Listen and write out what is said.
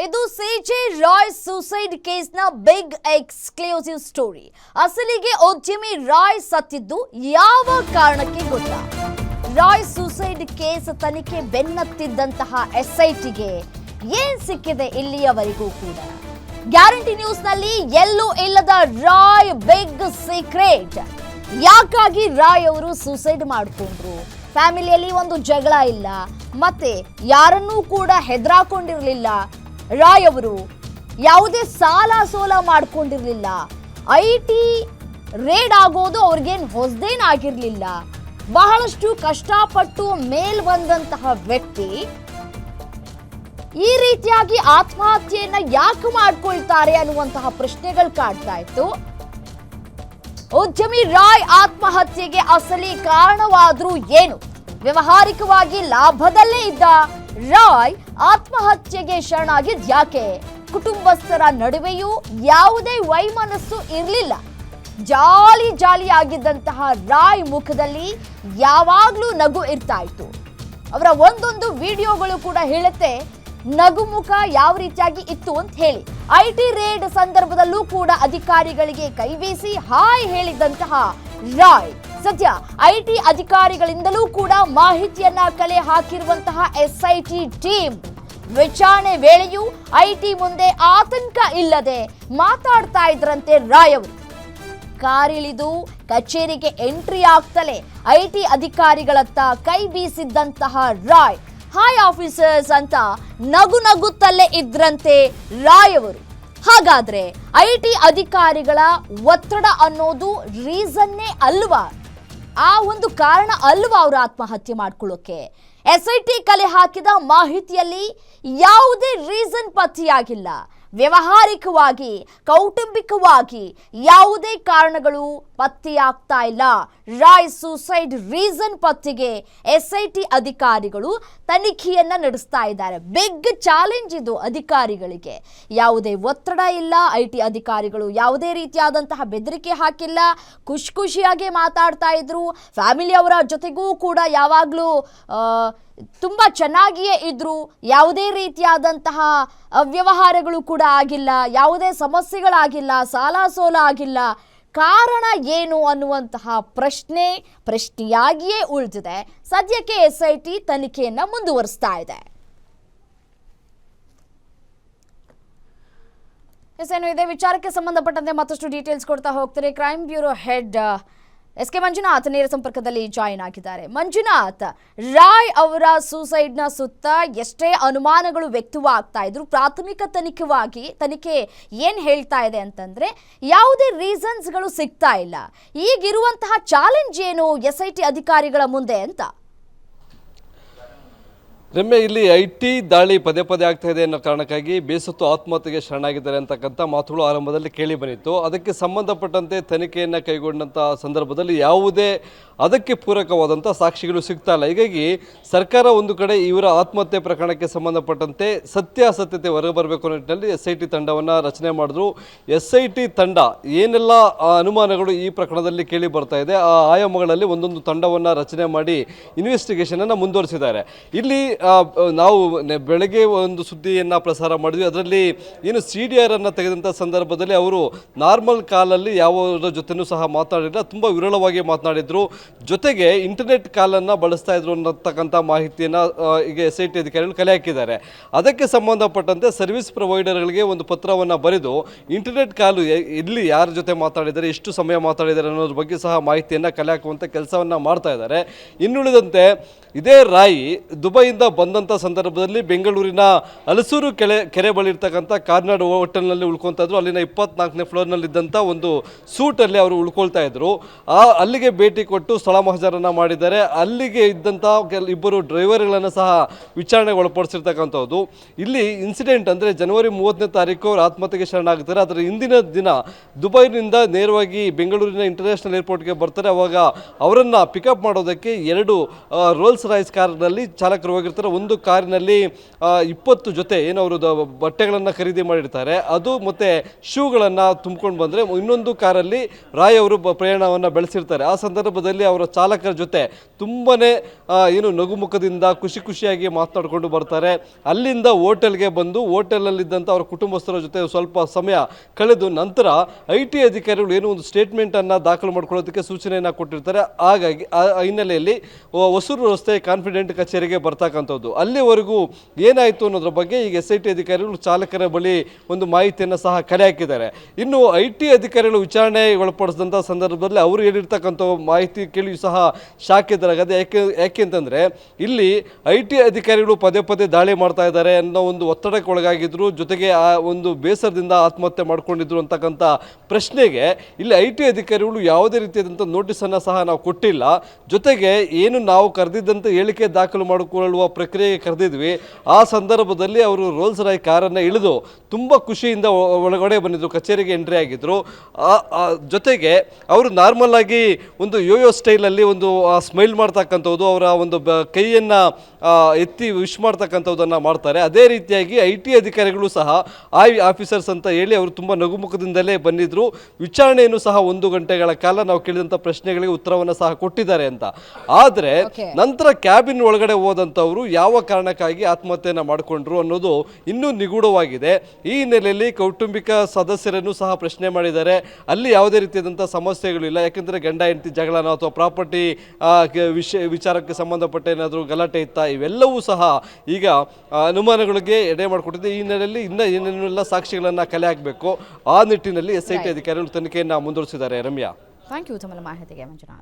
ಇದು CJ Roy suicide ಕೇಸ್ನ big exclusive story. ಅಸಲಿಗೆ ಉದ್ಯಮಿ ರಾಯ್ ಸತ್ತಿದ್ದು ಯಾವ ಕಾರಣಕ್ಕೆ ಗೊತ್ತಾ? ರಾಯ್ ಸೂಸೈಡ್ ಕೇಸ್ ತನಿಖೆ ಬೆನ್ನತ್ತಿದ್ದಂತಹ ಎಸ್ಐಟಿಗೆ ಏನ್ ಸಿಕ್ಕಿದೆ ಇಲ್ಲಿಯವರೆಗೂ ಕೂಡ? ಗ್ಯಾರಂಟಿ ನ್ಯೂಸ್ ನಲ್ಲಿ ಎಲ್ಲೂ ಇಲ್ಲದ ರಾಯ್ ಬಿಗ್ ಸೀಕ್ರೆಟ್. ಯಾಕಾಗಿ ರಾಯ್ ಅವರು ಸೂಸೈಡ್ ಮಾಡಿಕೊಂಡ್ರು? ಫ್ಯಾಮಿಲಿಯಲ್ಲಿ ಒಂದು ಜಗಳ ಇಲ್ಲ, ಮತ್ತೆ ಯಾರನ್ನೂ ಕೂಡ ಹೆದರಾಕೊಂಡಿರಲಿಲ್ಲ. ರಾಯ್ ಅವರು ಯಾವುದೇ ಸಾಲ ಸೋಲ ಮಾಡ್ಕೊಂಡಿರಲಿಲ್ಲ. IT ರೇಡ್ ಆಗೋದು ಅವ್ರಿಗೇನು ಹೊಸದೇನಾಗಿರ್ಲಿಲ್ಲ. ಬಹಳಷ್ಟು ಕಷ್ಟಪಟ್ಟು ಮೇಲ್ ಬಂದಂತಹ ವ್ಯಕ್ತಿ ಈ ರೀತಿಯಾಗಿ ಆತ್ಮಹತ್ಯೆಯನ್ನ ಯಾಕೆ ಮಾಡ್ಕೊಳ್ತಾರೆ ಅನ್ನುವಂತಹ ಪ್ರಶ್ನೆಗಳು ಕಾಡ್ತಾ ಇತ್ತು. ಉದ್ಯಮಿ ರಾಯ್ ಆತ್ಮಹತ್ಯೆಗೆ ಅಸಲಿ ಕಾರಣವಾದ್ರೂ ಏನು? ವ್ಯವಹಾರಿಕವಾಗಿ ಲಾಭದಲ್ಲೇ ಇದ್ದ ರಾಯ್ ಆತ್ಮಹತ್ಯೆಗೆ ಶರಣಾಗಿದ್ ಯಾಕೆ? ಕುಟುಂಬಸ್ಥರ ನಡುವೆಯೂ ಯಾವುದೇ ವೈಮನಸ್ಸು ಇರಲಿಲ್ಲ. ಜಾಲಿ ಆಗಿದ್ದಂತಹ ರಾಯ್ ಮುಖದಲ್ಲಿ ಯಾವಾಗ್ಲೂ ನಗು ಇರ್ತಾ ಇತ್ತು. ಅವರ ಒಂದೊಂದು ವಿಡಿಯೋಗಳು ಕೂಡ ಹೇಳುತ್ತೆ ನಗು ಮುಖ ಯಾವ ರೀತಿಯಾಗಿ ಇತ್ತು ಅಂತ ಹೇಳಿ. IT ರೇಡ್ ಸಂದರ್ಭದಲ್ಲೂ ಕೂಡ ಅಧಿಕಾರಿಗಳಿಗೆ ಕೈ ಬೀಸಿ ಹಾಯ್ ಹೇಳಿದಂತಹ ರಾಯ್ ಸದ್ಯ IT ಅಧಿಕಾರಿಗಳಿಂದಲೂ ಕೂಡ ಮಾಹಿತಿಯನ್ನ ಕಲೆ ಹಾಕಿರುವಂತಹ SIT ಟೀಮ್ ವಿಚಾರಣೆ ವೇಳೆಯೂ IT ಮುಂದೆ ಆತಂಕ ಇಲ್ಲದೆ ಮಾತಾಡ್ತಾ ಇದ್ರಂತೆ ರಾಯ್ ಅವರು. ಕಾರಿಳಿದು ಕಚೇರಿಗೆ ಎಂಟ್ರಿ ಆಗ್ತಲೇ IT ಅಧಿಕಾರಿಗಳತ್ತ ಕೈ ಬೀಸಿದ್ದಂತಹ ರಾಯ್ ಹಾಯ್ ಆಫೀಸರ್ಸ್ ಅಂತ ನಗುತ್ತಲ್ಲೇ ಇದ್ರಂತೆ ರಾಯ್ ಅವರು. ಹಾಗಾದ್ರೆ IT ಅಧಿಕಾರಿಗಳ ಒತ್ತಡ ಅನ್ನೋದು ರೀಸನ್ನೇ ಅಲ್ವಾ? ಆ ಒಂದು ಕಾರಣ ಅಲ್ವಾ ಅವರು ಆತ್ಮಹತ್ಯೆ ಮಾಡ್ಕೊಳ್ಳೋಕೆ? SIT ಕಲೆ ಹಾಕಿದ ಮಾಹಿತಿಯಲ್ಲಿ ಯಾವುದೇ ರೀಸನ್ ಪತ್ತೆಯಾಗಿಲ್ಲ. ವ್ಯವಹಾರಿಕವಾಗಿ ಕೌಟುಂಬಿಕವಾಗಿ ಯಾವುದೇ ಕಾರಣಗಳು ಪತ್ತೆಯಾಗ್ತಾ ಇಲ್ಲ. ರಾಯ್ ಸೂಸೈಡ್ ರೀಸನ್ ಪತ್ತೆಗೆ SIT ಅಧಿಕಾರಿಗಳು ತನಿಖೆಯನ್ನ ನಡೆಸ್ತಾ ಇದ್ದಾರೆ. ಬಿಗ್ ಚಾಲೆಂಜ್ ಇದು ಅಧಿಕಾರಿಗಳಿಗೆ. ಯಾವುದೇ ಒತ್ತಡ ಇಲ್ಲ. IT ಅಧಿಕಾರಿಗಳು ಯಾವುದೇ ರೀತಿಯಾದಂತಹ ಬೆದರಿಕೆ ಹಾಕಿಲ್ಲ. ಖುಷಿಯಾಗಿ ಮಾತಾಡ್ತಾ ಇದ್ರು. ಫ್ಯಾಮಿಲಿ ಅವರ ಜೊತೆಗೂ ಕೂಡ ಯಾವಾಗಲೂ ತುಂಬ ಚೆನ್ನಾಗಿಯೇ ಇದ್ರು. ಯಾವುದೇ ರೀತಿಯಾದಂತಹ ಅವ್ಯವಹಾರಗಳು ಕೂಡ ಆಗಿಲ್ಲ. ಯಾವುದೇ ಸಮಸ್ಯೆಗಳಾಗಿಲ್ಲ. ಸಾಲ ಸೋಲ ಆಗಿಲ್ಲ. ಕಾರಣ ಏನು ಅನ್ನುವಂತಹ ಪ್ರಶ್ನೆಯಾಗಿಯೇ ಉಳಿದಿದೆ. ಸದ್ಯಕ್ಕೆ SIT ತನಿಖೆಯನ್ನ ಮುಂದುವರಿಸ್ತಾ ಇದೆ. ಇದೇ ವಿಚಾರಕ್ಕೆ ಸಂಬಂಧಪಟ್ಟಂತೆ ಮತ್ತಷ್ಟು ಡೀಟೇಲ್ಸ್ ಕೊಡ್ತಾ ಹೋಗ್ತಾರೆ crime bureau head SK Manjunath ನೇರ ಸಂಪರ್ಕದಲ್ಲಿ ಜಾಯಿನ್ ಆಗಿದ್ದಾರೆ. ಮಂಜುನಾಥ್, ರಾಯ್ ಅವರ ಸೂಸೈಡ್ನ ಸುತ್ತ ಎಷ್ಟೇ ಅನುಮಾನಗಳು ವ್ಯಕ್ತವಾಗ್ತಾ ಇದ್ರು, ಪ್ರಾಥಮಿಕ ತನಿಖೆ ಏನ್ ಹೇಳ್ತಾ ಇದೆ ಅಂತಂದ್ರೆ ಯಾವುದೇ ರೀಸನ್ಸ್ಗಳು ಸಿಗ್ತಾ ಇಲ್ಲ. ಈಗಿರುವಂತಹ ಚಾಲೆಂಜ್ ಏನು SIT ಅಧಿಕಾರಿಗಳ ಮುಂದೆ ಅಂತ? ರಮ್ಯ, ಇಲ್ಲಿ IT ದಾಳಿ ಪದೇ ಆಗ್ತಾ ಇದೆ ಅನ್ನೋ ಕಾರಣಕ್ಕಾಗಿ ಬೇಸತ್ತು ಆತ್ಮಹತ್ಯೆಗೆ ಶರಣಾಗಿದ್ದಾರೆ ಅಂತಕ್ಕಂಥ ಮಾತುಗಳು ಆರಂಭದಲ್ಲಿ ಕೇಳಿ ಬಂದಿತ್ತು. ಅದಕ್ಕೆ ಸಂಬಂಧಪಟ್ಟಂತೆ ತನಿಖೆಯನ್ನು ಕೈಗೊಂಡಂಥ ಸಂದರ್ಭದಲ್ಲಿ ಯಾವುದೇ ಅದಕ್ಕೆ ಪೂರಕವಾದಂಥ ಸಾಕ್ಷಿಗಳು ಸಿಗ್ತಾ ಇಲ್ಲ. ಹೀಗಾಗಿ ಸರ್ಕಾರ ಒಂದು ಕಡೆ ಇವರ ಆತ್ಮಹತ್ಯೆ ಪ್ರಕರಣಕ್ಕೆ ಸಂಬಂಧಪಟ್ಟಂತೆ ಸತ್ಯಾಸತ್ಯತೆ ಹೊರಗೆ ಬರಬೇಕು ಅನ್ನೋ ನಿಟ್ಟಿನಲ್ಲಿ SIT ತಂಡವನ್ನು ರಚನೆ ಮಾಡಿದ್ರು. SIT ತಂಡ ಏನೆಲ್ಲ ಅನುಮಾನಗಳು ಈ ಪ್ರಕರಣದಲ್ಲಿ ಕೇಳಿ ಬರ್ತಾ ಇದೆ ಆ ಆಯಾಮಗಳಲ್ಲಿ ಒಂದೊಂದು ತಂಡವನ್ನು ರಚನೆ ಮಾಡಿ ಇನ್ವೆಸ್ಟಿಗೇಷನನ್ನು ಮುಂದುವರಿಸಿದ್ದಾರೆ. ಇಲ್ಲಿ ನಾವು ಬೆಳಗ್ಗೆ ಒಂದು ಸುದ್ದಿಯನ್ನು ಪ್ರಸಾರ ಮಾಡಿದ್ವಿ. ಅದರಲ್ಲಿ ಏನು CDR ಅನ್ನು ತೆಗೆದಂಥ ಸಂದರ್ಭದಲ್ಲಿ ಅವರು ನಾರ್ಮಲ್ ಕಾಲಲ್ಲಿ ಯಾವ ಜೊತೆನೂ ಸಹ ಮಾತಾಡಿಲ್ಲ, ತುಂಬ ವಿರಳವಾಗಿ ಮಾತನಾಡಿದ್ರು. ಜೊತೆಗೆ ಇಂಟರ್ನೆಟ್ ಕಾಲನ್ನು ಬಳಸ್ತಾ ಇದ್ರು ಅನ್ನತಕ್ಕಂಥ ಮಾಹಿತಿಯನ್ನು ಈಗ SIT ಅಧಿಕಾರಿಗಳು ಕಲೆ ಹಾಕಿದ್ದಾರೆ. ಅದಕ್ಕೆ ಸಂಬಂಧಪಟ್ಟಂತೆ ಸರ್ವಿಸ್ ಪ್ರೊವೈಡರ್ಗಳಿಗೆ ಒಂದು ಪತ್ರವನ್ನು ಬರೆದು ಇಂಟರ್ನೆಟ್ ಕಾಲು ಎಲ್ಲಿ ಯಾರ ಜೊತೆ ಮಾತಾಡಿದ್ದಾರೆ, ಎಷ್ಟು ಸಮಯ ಮಾತಾಡಿದ್ದಾರೆ ಅನ್ನೋದ್ರ ಬಗ್ಗೆ ಸಹ ಮಾಹಿತಿಯನ್ನು ಕಲೆ ಹಾಕುವಂಥ ಕೆಲಸವನ್ನು ಮಾಡ್ತಾ ಇದ್ದಾರೆ. ಇನ್ನುಳಿದಂತೆ ಇದೇ ರಾಯಿ ದುಬೈಯಿಂದ ಬಂದಂಥ ಸಂದರ್ಭದಲ್ಲಿ ಬೆಂಗಳೂರಿನ ಹಲಸೂರು ಕೆರೆ ಬಳಿ ಇರ್ತಕ್ಕಂಥ ಕಾರ್ನಾಡ್ ಹೋಟೆಲ್ನಲ್ಲಿ ಉಳ್ಕೊತಾ ಇದ್ರು. ಅಲ್ಲಿನ 24ನೇ ಫ್ಲೋರ್ನಲ್ಲಿದ್ದಂಥ ಒಂದು ಸೂಟಲ್ಲಿ ಅವರು ಉಳ್ಕೊಳ್ತಾ ಇದ್ರು. ಅಲ್ಲಿಗೆ ಭೇಟಿ ಕೊಟ್ಟು ಸ್ಥಳ ಮಹಜರನ್ನು ಮಾಡಿದ್ದಾರೆ. ಅಲ್ಲಿಗೆ ಇದ್ದಂಥ ಇಬ್ಬರು ಡ್ರೈವರ್ಗಳನ್ನು ಸಹ ವಿಚಾರಣೆಗೆ ಒಳಪಡಿಸಿರ್ತಕ್ಕಂಥದ್ದು. ಇಲ್ಲಿ ಇನ್ಸಿಡೆಂಟ್ ಅಂದರೆ ಜನವರಿ 30ನೇ ತಾರೀಕು ಅವರು ಆತ್ಮಹತ್ಯೆಗೆ ಶರಣಾಗುತ್ತಾರೆ. ಅದರ ಹಿಂದಿನ ದಿನ ದುಬೈನಿಂದ ನೇರವಾಗಿ ಬೆಂಗಳೂರಿನ ಇಂಟರ್ನ್ಯಾಷನಲ್ ಏರ್ಪೋರ್ಟ್ಗೆ ಬರ್ತಾರೆ. ಅವಾಗ ಅವರನ್ನು ಪಿಕಪ್ ಮಾಡೋದಕ್ಕೆ 2 ರೋಲ್ಸ್ ರಾಯ್ಸ್ ಕಾರ್ನಲ್ಲಿ ಚಾಲಕರು ಹೋಗಿರ್ತಾರೆ. ಹೇಳ್ತಾರೆ, ಒಂದು ಕಾರಿನಲ್ಲಿ 20 ಜೊತೆ ಏನವರು ಬಟ್ಟೆಗಳನ್ನು ಖರೀದಿ ಮಾಡಿರ್ತಾರೆ, ಅದು ಮತ್ತೆ ಶೂಗಳನ್ನು ತುಂಬಿಕೊಂಡು ಬಂದರೆ ಇನ್ನೊಂದು ಕಾರಲ್ಲಿ ರಾಯ್ ಅವರು ಪ್ರಯಾಣವನ್ನು ಬೆಳೆಸಿರ್ತಾರೆ. ಆ ಸಂದರ್ಭದಲ್ಲಿ ಅವರ ಚಾಲಕರ ಜೊತೆ ತುಂಬನೇ ಏನು ನಗುಮುಖದಿಂದ ಖುಷಿಯಾಗಿ ಮಾತನಾಡಿಕೊಂಡು ಬರ್ತಾರೆ. ಅಲ್ಲಿಂದ ಹೋಟೆಲ್ಗೆ ಬಂದು ಹೋಟೆಲಲ್ಲಿದ್ದಂಥ ಅವರ ಕುಟುಂಬಸ್ಥರ ಜೊತೆ ಸ್ವಲ್ಪ ಸಮಯ ಕಳೆದು ನಂತರ IT ಅಧಿಕಾರಿಗಳು ಏನೋ ಒಂದು ಸ್ಟೇಟ್ಮೆಂಟನ್ನು ದಾಖಲು ಮಾಡ್ಕೊಳ್ಳೋದಕ್ಕೆ ಸೂಚನೆಯನ್ನು ಕೊಟ್ಟಿರ್ತಾರೆ. ಹಾಗಾಗಿ ಆ ಹಿನ್ನೆಲೆಯಲ್ಲಿ ಹೊಸೂರು ರಸ್ತೆ ಕಾನ್ಫಿಡೆಂಟ್ ಕಚೇರಿಗೆ ಬರ್ತಕ್ಕಂಥದ್ದು. ಅಲ್ಲಿವರೆಗೂ ಏನಾಯಿತು ಅನ್ನೋದ್ರ ಬಗ್ಗೆ ಈಗ SIT ಅಧಿಕಾರಿಗಳು ಚಾಲಕರ ಬಳಿ ಒಂದು ಮಾಹಿತಿಯನ್ನು ಸಹ ಕಲೆ ಹಾಕಿದ್ದಾರೆ. ಇನ್ನು IT ಅಧಿಕಾರಿಗಳು ವಿಚಾರಣೆ ಒಳಪಡಿಸಿದಂಥ ಸಂದರ್ಭದಲ್ಲಿ ಅವರು ಹೇಳಿರ್ತಕ್ಕಂಥ ಮಾಹಿತಿ ಕೇಳಿ ಸಹ ಶಾಕ್ ಎದುರಾಗದೆ. ಯಾಕೆಂತಂದರೆ ಇಲ್ಲಿ IT ಅಧಿಕಾರಿಗಳು ಪದೇ ದಾಳಿ ಮಾಡ್ತಾ ಇದ್ದಾರೆ ಅನ್ನೋ ಒಂದು ಒತ್ತಡಕ್ಕೆ ಒಳಗಾಗಿದ್ರು, ಜೊತೆಗೆ ಆ ಒಂದು ಬೇಸರದಿಂದ ಆತ್ಮಹತ್ಯೆ ಮಾಡ್ಕೊಂಡಿದ್ರು ಅಂತಕ್ಕಂಥ ಪ್ರಶ್ನೆಗೆ ಇಲ್ಲಿ IT ಅಧಿಕಾರಿಗಳು ಯಾವುದೇ ರೀತಿಯಾದಂಥ ನೋಟಿಸನ್ನು ಸಹ ನಾವು ಕೊಟ್ಟಿಲ್ಲ. ಜೊತೆಗೆ ಏನು ನಾವು ಕರೆದಿದ್ದಂಥ ಹೇಳಿಕೆ ದಾಖಲು ಮಾಡಿಕೊಳ್ಳುವ ಪ್ರಕ್ರಿಯೆಗೆ ಕರೆದಿದ್ವಿ, ಆ ಸಂದರ್ಭದಲ್ಲಿ ಅವರು ರೋಲ್ಸ್ ರಾಯ್ ಕಾರನ್ನು ಇಳಿದು ತುಂಬ ಖುಷಿಯಿಂದ ಒಳಗಡೆ ಬಂದಿದ್ರು, ಕಚೇರಿಗೆ ಎಂಟ್ರಿ ಆಗಿದ್ರು. ಜೊತೆಗೆ ಅವರು ನಾರ್ಮಲ್ ಆಗಿ ಒಂದು ಯೋಯೋ ಸ್ಟೈಲಲ್ಲಿ ಒಂದು ಸ್ಮೈಲ್ ಮಾಡ್ತಕ್ಕಂಥದ್ದು, ಅವರ ಒಂದು ಕೈಯನ್ನು ಎತ್ತಿ ವಿಶ್ ಮಾಡ್ತಕ್ಕಂಥದ್ದನ್ನು ಮಾಡ್ತಾರೆ. ಅದೇ ರೀತಿಯಾಗಿ IT ಅಧಿಕಾರಿಗಳು ಸಹ ಆಫೀಸರ್ಸ್ ಅಂತ ಹೇಳಿ ಅವರು ತುಂಬ ನಗುಮುಖದಿಂದಲೇ ಬಂದಿದ್ರು. ವಿಚಾರಣೆಯನ್ನು ಸಹ 1 ಗಂಟೆಗಳ ಕಾಲ ನಾವು ಕೇಳಿದಂಥ ಪ್ರಶ್ನೆಗಳಿಗೆ ಉತ್ತರವನ್ನು ಸಹ ಕೊಟ್ಟಿದ್ದಾರೆ ಅಂತ. ಆದರೆ ನಂತರ ಕ್ಯಾಬಿನ್ ಒಳಗಡೆ ಹೋದಂಥವರು ಯಾವ ಕಾರಣಕ್ಕಾಗಿ ಆತ್ಮಹತ್ಯೆಯನ್ನು ಮಾಡಿಕೊಂಡ್ರು ಅನ್ನೋದು ಇನ್ನೂ ನಿಗೂಢವಾಗಿದೆ. ಈ ಹಿನ್ನೆಲೆಯಲ್ಲಿ ಕೌಟುಂಬಿಕ ಸದಸ್ಯರನ್ನು ಸಹ ಪ್ರಶ್ನೆ ಮಾಡಿದ್ದಾರೆ. ಅಲ್ಲಿ ಯಾವುದೇ ರೀತಿಯಾದಂಥ ಸಮಸ್ಯೆಗಳಿಲ್ಲ, ಯಾಕೆಂದರೆ ಗಂಡ ಹೆಂಡತಿ ಜಗಳನೋ ಅಥವಾ ಪ್ರಾಪರ್ಟಿ ವಿಚಾರಕ್ಕೆ ಸಂಬಂಧಪಟ್ಟ ಏನಾದರೂ ಗಲಾಟೆ ಇತ್ತಾ, ಇವೆಲ್ಲವೂ ಸಹ ಈಗ ಅನುಮಾನಗಳಿಗೆ ಎಡೆ ಮಾಡಿಕೊಟ್ಟಿದೆ. ಈ ಹಿನ್ನೆಲೆಯಲ್ಲಿ ಇನ್ನೂ ಏನೇನೆಲ್ಲ ಸಾಕ್ಷಿಗಳನ್ನು ಕಲೆ ಹಾಕಬೇಕು, ಆ ನಿಟ್ಟಿನಲ್ಲಿ SIT ಅಧಿಕಾರಿಗಳು ತನಿಖೆಯನ್ನು ಮುಂದುವರಿಸಿದ್ದಾರೆ. ರಮ್ಯಾ, ಥ್ಯಾಂಕ್ ಯು ತಮ್ಮ ಮಾಹಿತಿಗೆ ಮಂಜುನಾಥ್.